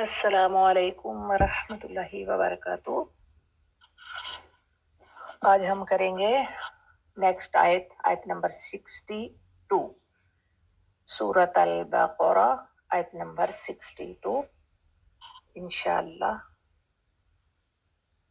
अस्सलामु अलैकुम वरहमतुल्लाहि वबरकातुह। आज हम करेंगे नेक्स्ट आयत नंबर 62, सूरत अल बकरा, आयत नंबर 62 इंशाअल्लाह।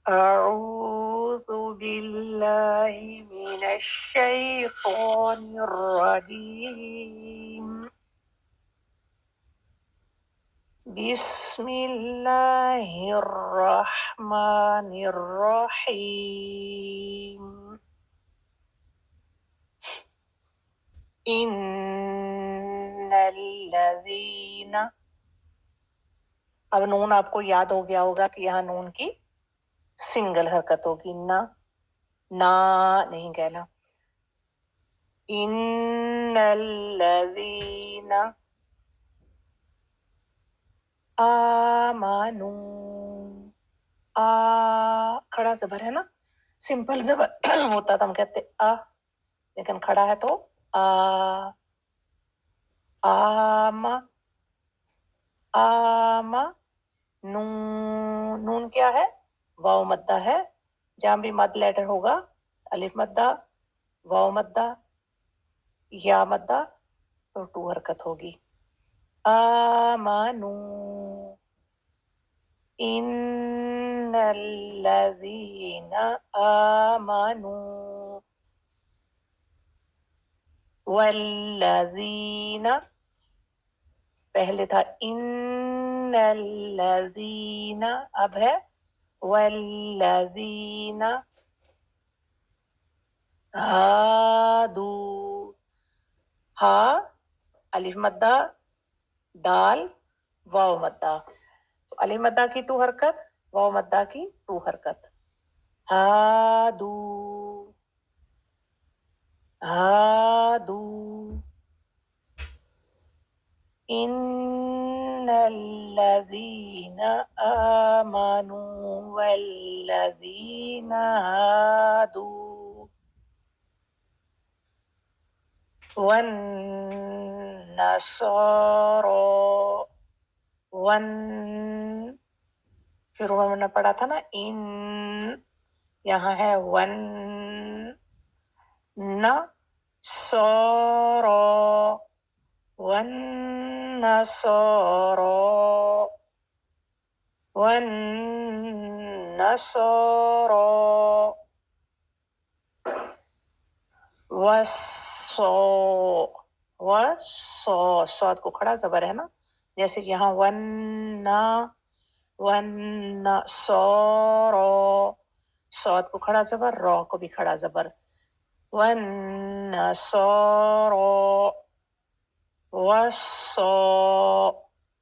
अऊज़ु बिल्लाहि मिनश शैतानिर रजीम। बिस्मिल्लाहिर्रहमानिर्रहीम। इन्नल्लज़ीना, अब नून आपको याद हो गया होगा कि यहाँ नून की सिंगल हरकत होगी, ना नहीं कहना। इन्नल्लज़ीना आमानू, खड़ा जबर है ना, सिंपल जबर होता तो हम कहते आ, लेकिन खड़ा है तो आमा, नून क्या है? वाव मद्दा है। जहां भी मद लेटर होगा, अलिफ मद्दा, वाव मद्दा, या मद्दा, तो टू हरकत होगी। आमानू, इन्नल्लज़ीना आमानू, वल्लज़ीना, पहले था इन्नल्लज़ीना, अब है वल्लज़ीना हादू। हा अलिफ मद्दा, दाल वाव मद्दा, तो अलिफ मद्दा की टू हरकत, वाव मद्दा की टू हरकत। हादू, हादू, इन्नल्लज़ीना आमनू वल्लज़ीना हादू वन्नसारा, वन शुरू में मैंने पढ़ा था ना, इन, यहाँ है वन न सारा, वन्नसारा, वन्नसारा, स्वाद को खड़ा जबर है ना, जैसे यहाँ वन्ना, वन्नसारा, स्वाद को खड़ा जबर, रॉ को भी खड़ा जबर, वन्नसारा,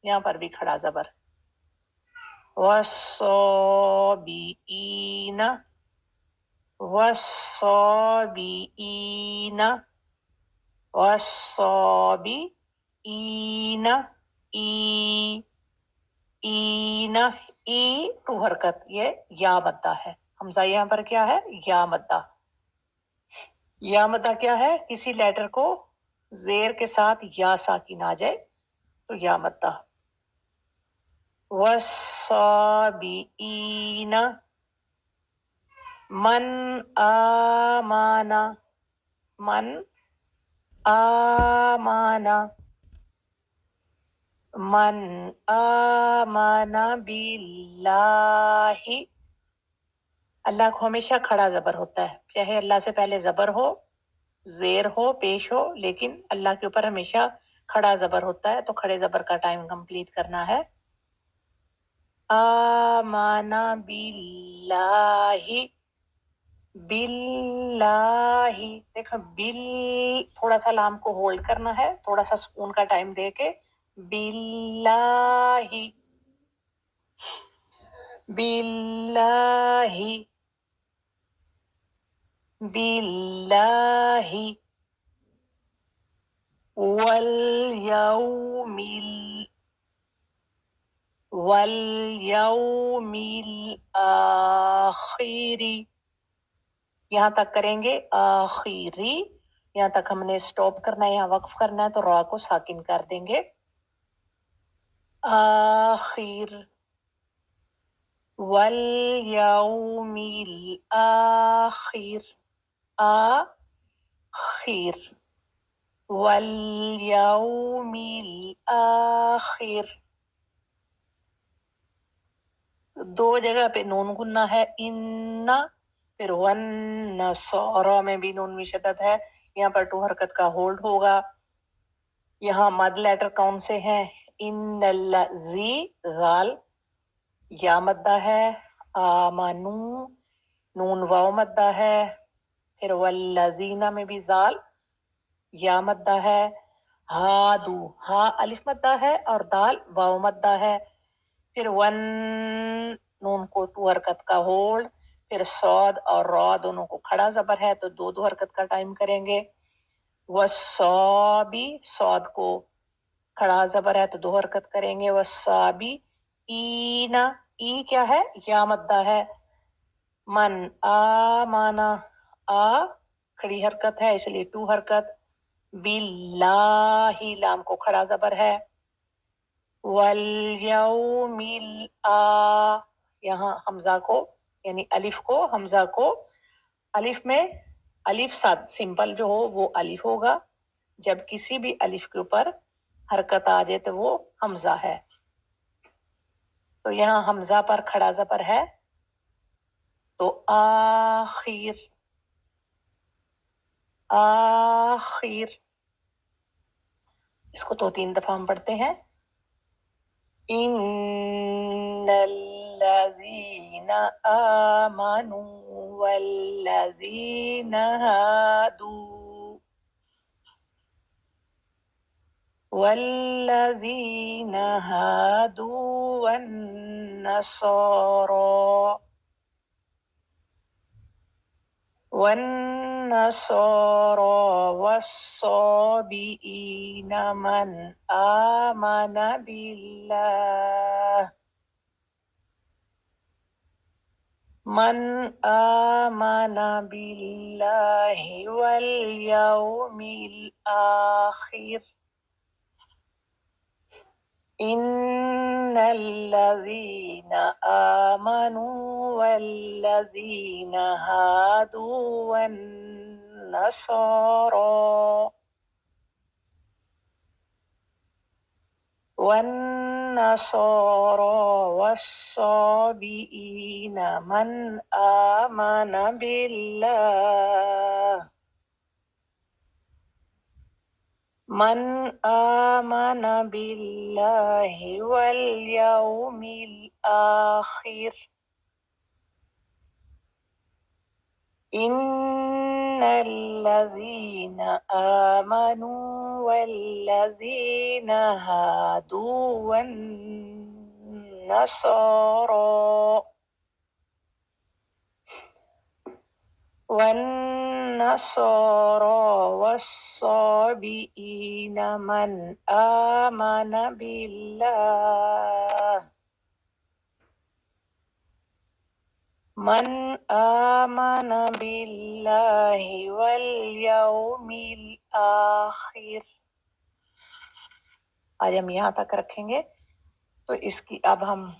यहाँ पर भी खड़ा जबर, वस्साबीना, वस्साबीना, वस्साबीना, ईना, ई टू हरकत, ये या मद्दा है। हमजा यहाँ पर क्या है? या मद्दा। या मद्दा क्या है? किसी लेटर को जेर के साथ या साकिन आ जाए तो या मद्दा। वस्साबीना, मन आमाना, मन आमाना, मन आमाना बिल्लाहि, अल्लाह को हमेशा खड़ा जबर होता है, चाहे अल्लाह से पहले जबर हो, जेर हो, पेश हो, लेकिन अल्लाह के ऊपर हमेशा खड़ा जबर होता है, तो खड़े जबर का टाइम कंप्लीट करना है। आमाना बिल्लाहि, बिल्लाहि, देखो बिल, थोड़ा सा लाम को होल्ड करना है, थोड़ा सा सुकून का टाइम देके, बिल्लाहि, बिल्लाहि, बिल्लाहि, वल यौमिल आखिरी, यहाँ तक करेंगे, आखिरी, यहाँ तक हमने स्टॉप करना है, यहाँ वक्फ करना है, तो रॉ को साकिन कर देंगे। आखिर, वल यौमिल आखिर, आखिर, वल यौमिल आखिर। दो जगह पे नून गुन्ना है, इन्ना, फिर वन नसौरा में भी नून में शद्दत है, यहाँ पर टू हरकत का होल्ड होगा। यहाँ मद लेटर कौन से हैं? इन्नल्लज़ी, ज़ाल, या मद्दा है, आमानू, नून वाव मद्दा है, फिर वल्लज़ीना में भी ज़ाल, या मद्दा है, हादू, हा अलिफ मद्दा है और दाल वाव मद्दा है, फिर वन, नून को टू हरकत का होल्ड, फिर सौद और रॉ दोनों को खड़ा जबर है तो दो दो हरकत का टाइम करेंगे। वस्साबी, सौद को खड़ा जबर है तो दो हरकत करेंगे। वस्साबी ईना, ई क्या है? या मद्दा है। मन आमाना, आ खड़ी हरकत है इसलिए टू हरकत। बिल्लाही, लाम को खड़ा जबर है। वल यौमिल आ, यहाँ हमजा को यानी अलिफ को, हमजा को अलिफ में, अलिफ साथ सिंपल जो हो वो अलिफ होगा, जब किसी भी अलिफ के ऊपर हरकत आ जाए तो वो हमजा है। तो यहाँ हमजा पर खड़ा जबर है तो आखिर, आखिर। इसको तो 3 दफा हम पढ़ते हैं। इन्नल्लज़ीना आमनू वल्लज़ीना हादू, वल्लज़ीना हादू वन्नसारा, वन्नसारा वस्साबीन मन आमन बिल्लाह, मन आमन बिल्लाहि वल यौमिल आखिर, इन्नल्लज़ीना आमनू वल्लज़ीना हादू वन्नसारा, वन्नसारा वस्साबीन मन आमन बिल्लाह, मन आमन बिल्लाहि वल यौमिल आखिर, इन्नल्लज़ीना आमनू वल्लज़ीना हादू वन्नसारा, वन्नसारा वस्साबीन मन आमन बिल्लाह, मन आमन बिल्लाहि वल यौमिल आखिर। आज हम यहाँ तक रखेंगे। तो इसकी अब हम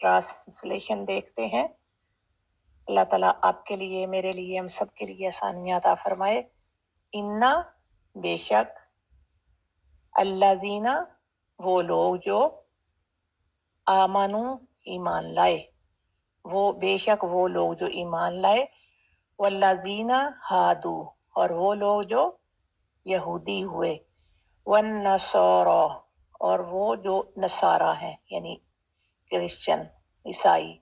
ट्रांसलेशन देखते हैं। अल्लाह ताला आपके लिए, मेरे लिए, हम सब के लिए आसानियां अता फरमाए। इन्ना, बेशक, अल्लाज़ीना, वो लोग जो, आमानू, ईमान लाए, वो बेशक वो लोग जो ईमान लाए, वल्लाज़ीना हादू, और वो लोग जो यहूदी हुए, वन्नसारा, और वो जो नसारा हैं यानी क्रिश्चियन, ईसाई,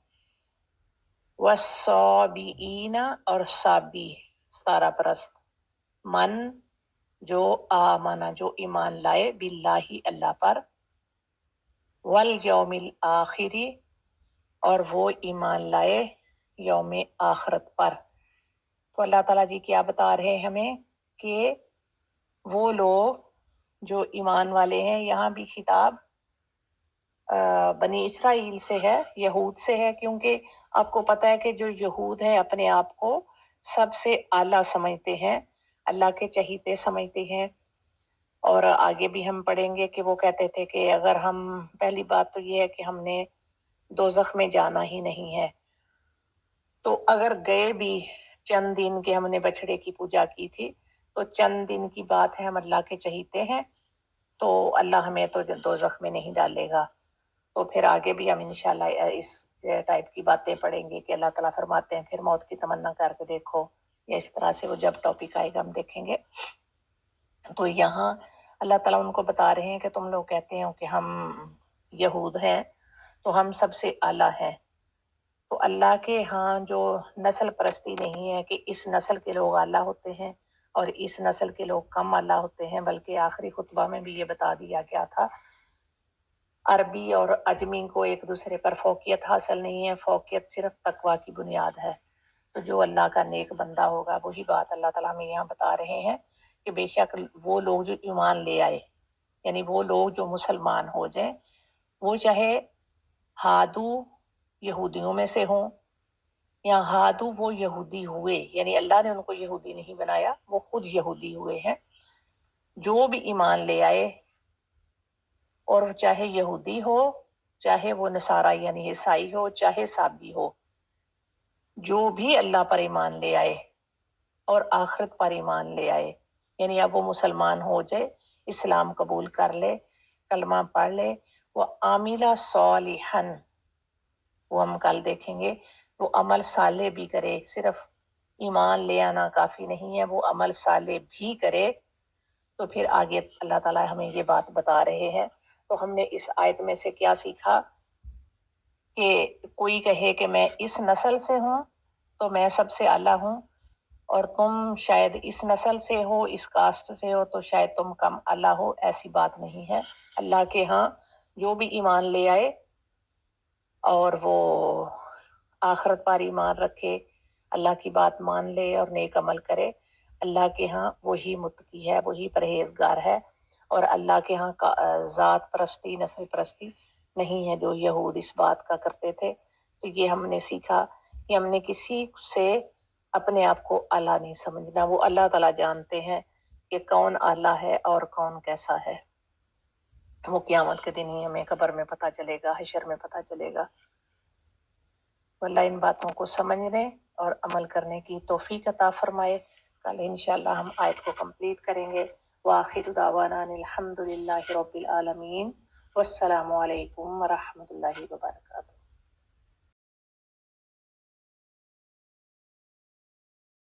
वस्साबीना, और साबी, सतारा परस्त, मन, जो आमना, जो ईमान लाए, बिल्लाही, अल्लाह पर, वल यौमिल आखिरी, और वो ईमान लाए यौम आखरत पर। तो अल्लाह ताला जी क्या बता रहे हैं हमें कि वो लोग जो ईमान वाले हैं, यहाँ भी खिताब बनी इसराइल से है, यहूद से है, क्योंकि आपको पता है कि जो यहूद हैं अपने आप को सबसे आला समझते हैं, अल्लाह के चहीते समझते हैं। اور آگے بھی ہم پڑھیں گے کہ وہ کہتے تھے کہ اگر ہم، پہلی بات تو یہ ہے کہ ہم نے دوزخ میں جانا ہی نہیں ہے، تو اگر گئے بھی چند دن کے، ہم نے بچڑے کی پوجا کی تھی تو چند دن کی بات ہے، ہم اللہ کے چہیتے ہیں، تو اللہ ہمیں تو دوزخ میں نہیں ڈالے گا۔ تو پھر آگے بھی ہم انشاءاللہ اس ٹائپ کی باتیں پڑھیں گے کہ اللہ تعالیٰ فرماتے ہیں پھر موت کی تمنا کر کے دیکھو، یا اس طرح سے وہ جب ٹاپک آئے گا ہم دیکھیں گے۔ تو یہاں اللہ تعالیٰ ان کو بتا رہے ہیں کہ تم لوگ کہتے ہو کہ ہم یہود ہیں تو ہم سب سے اعلیٰ ہیں، تو اللہ کے ہاں جو نسل پرستی نہیں ہے کہ اس نسل کے لوگ اعلیٰ ہوتے ہیں اور اس نسل کے لوگ کم اعلیٰ ہوتے ہیں، بلکہ آخری خطبہ میں بھی یہ بتا دیا گیا تھا عربی اور اجمی کو ایک دوسرے پر فوقیت حاصل نہیں ہے، فوقیت صرف تقوی کی بنیاد ہے۔ تو جو اللہ کا نیک بندہ ہوگا، وہی بات اللہ تعالیٰ ہمیں یہاں بتا رہے ہیں کہ بے شک وہ لوگ جو ایمان لے آئے، یعنی وہ لوگ جو مسلمان ہو جائیں، وہ چاہے ہادو یہودیوں میں سے ہوں یا ہادو وہ یہودی ہوئے، یعنی اللہ نے ان کو یہودی نہیں بنایا، وہ خود یہودی ہوئے ہیں، جو بھی ایمان لے آئے، اور چاہے یہودی ہو، چاہے وہ نصارہ یعنی عیسائی ہو، چاہے سابی ہو، جو بھی اللہ پر ایمان لے آئے اور آخرت پر ایمان لے آئے، یعنی اب وہ مسلمان ہو جائے، اسلام قبول کر لے، کلمہ پڑھ لے، وہ عاملہ صالحاً، وہ ہم کل دیکھیں گے، وہ عمل صالح بھی کرے، صرف ایمان لے آنا کافی نہیں ہے، وہ عمل صالح بھی کرے، تو پھر آگے اللہ تعالیٰ ہمیں یہ بات بتا رہے ہیں۔ تو ہم نے اس آیت میں سے کیا سیکھا کہ کوئی کہے کہ میں اس نسل سے ہوں تو میں سب سے اعلیٰ ہوں، اور تم شاید اس نسل سے ہو، اس کاسٹ سے ہو، تو شاید تم کم اعلیٰ ہو، ایسی بات نہیں ہے۔ اللہ کے ہاں جو بھی ایمان لے آئے اور وہ آخرت پر ایمان رکھے، اللہ کی بات مان لے اور نیک عمل کرے، اللہ کے ہاں وہی متقی ہے، وہی پرہیزگار ہے، اور اللہ کے ہاں ذات پرستی، نسل پرستی نہیں ہے جو یہود اس بات کا کرتے تھے۔ تو یہ ہم نے سیکھا کہ ہم نے کسی سے اپنے آپ کو اعلیٰ نہیں سمجھنا، وہ اللہ تعالیٰ جانتے ہیں کہ کون اعلیٰ ہے اور کون کیسا ہے، وہ قیامت کے دن ہی ہمیں قبر میں پتہ چلے گا، حشر میں پتہ چلے گا۔ اللہ ان باتوں کو سمجھنے اور عمل کرنے کی توفیق عطا فرمائے۔ کل انشاءاللہ ہم آیت کو کمپلیٹ کریں گے۔ وآخر دعوانا ان الحمد للہ رب العالمین، والسلام علیکم ورحمۃ اللہ وبرکاتہ۔